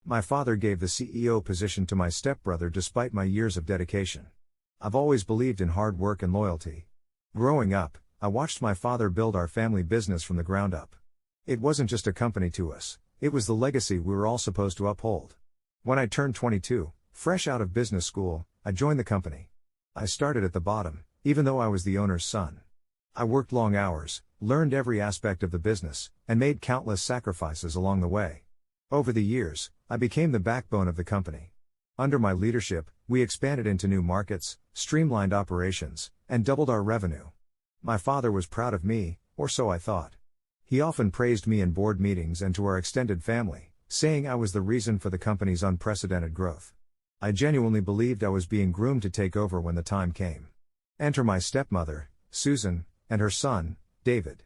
My father gave the CEO position to my stepbrother despite my years of dedication. I've always believed in hard work and loyalty. Growing up, I watched my father build our family business from the ground up. It wasn't just a company to us, it was the legacy we were all supposed to uphold. When I turned 22, fresh out of business school, I joined the company. I started at the bottom, even though I was the owner's son. I worked long hours, learned every aspect of the business, and made countless sacrifices along the way. Over the years, I became the backbone of the company. Under my leadership, we expanded into new markets, streamlined operations, and doubled our revenue. My father was proud of me, or so I thought. He often praised me in board meetings and to our extended family, saying I was the reason for the company's unprecedented growth. I genuinely believed I was being groomed to take over when the time came. Enter my stepmother, Susan, and her son, David.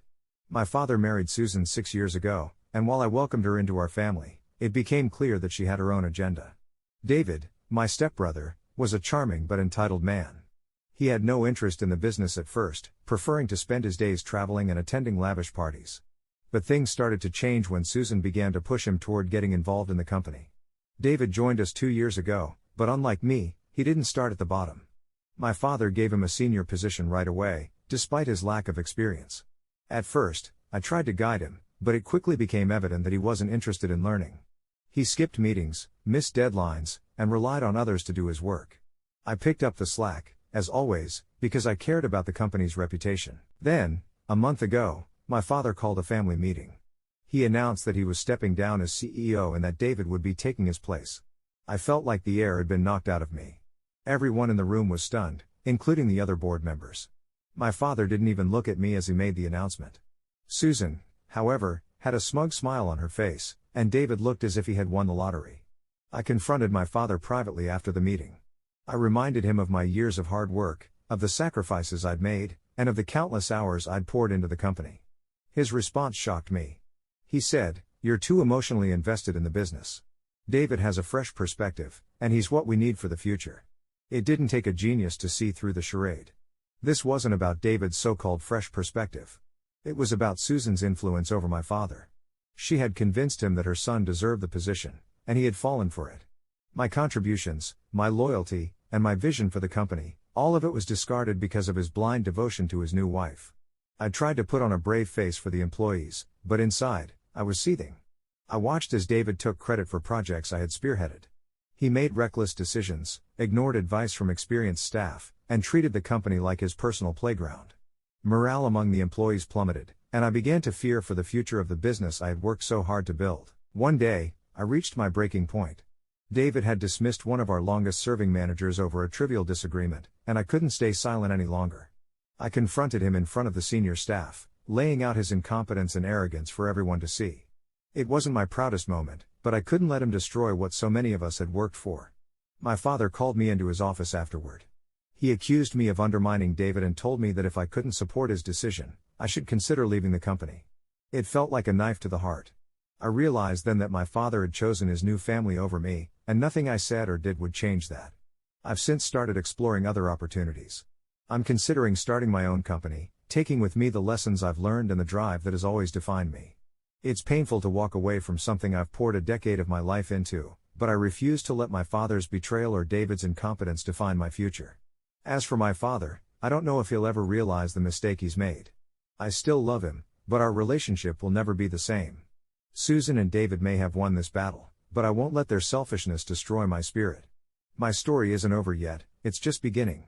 My father married Susan 6 years ago, and while I welcomed her into our family, it became clear that she had her own agenda. David, my stepbrother, was a charming but entitled man. He had no interest in the business at first, preferring to spend his days traveling and attending lavish parties. But things started to change when Susan began to push him toward getting involved in the company. David joined us 2 years ago, but unlike me, he didn't start at the bottom. My father gave him a senior position right away, despite his lack of experience. At first, I tried to guide him, but it quickly became evident that he wasn't interested in learning. He skipped meetings, missed deadlines, and relied on others to do his work. I picked up the slack, as always, because I cared about the company's reputation. Then, a month ago, my father called a family meeting. He announced that he was stepping down as CEO and that David would be taking his place. I felt like the air had been knocked out of me. Everyone in the room was stunned, including the other board members. My father didn't even look at me as he made the announcement. Susan, however, had a smug smile on her face, and David looked as if he had won the lottery. I confronted my father privately after the meeting. I reminded him of my years of hard work, of the sacrifices I'd made, and of the countless hours I'd poured into the company. His response shocked me. He said, "You're too emotionally invested in the business. David has a fresh perspective, and he's what we need for the future." It didn't take a genius to see through the charade. This wasn't about David's so-called fresh perspective. It was about Susan's influence over my father. She had convinced him that her son deserved the position, and he had fallen for it. My contributions, my loyalty, and my vision for the company, all of it was discarded because of his blind devotion to his new wife. I tried to put on a brave face for the employees, but inside, I was seething. I watched as David took credit for projects I had spearheaded. He made reckless decisions, ignored advice from experienced staff, and treated the company like his personal playground. Morale among the employees plummeted, and I began to fear for the future of the business I had worked so hard to build. One day, I reached my breaking point. David had dismissed one of our longest-serving managers over a trivial disagreement, and I couldn't stay silent any longer. I confronted him in front of the senior staff, laying out his incompetence and arrogance for everyone to see. It wasn't my proudest moment, but I couldn't let him destroy what so many of us had worked for. My father called me into his office afterward. He accused me of undermining David and told me that if I couldn't support his decision, I should consider leaving the company. It felt like a knife to the heart. I realized then that my father had chosen his new family over me, and nothing I said or did would change that. I've since started exploring other opportunities. I'm considering starting my own company, taking with me the lessons I've learned and the drive that has always defined me. It's painful to walk away from something I've poured a decade of my life into, but I refuse to let my father's betrayal or David's incompetence define my future. As for my father, I don't know if he'll ever realize the mistake he's made. I still love him, but our relationship will never be the same. Susan and David may have won this battle, but I won't let their selfishness destroy my spirit. My story isn't over yet, it's just beginning.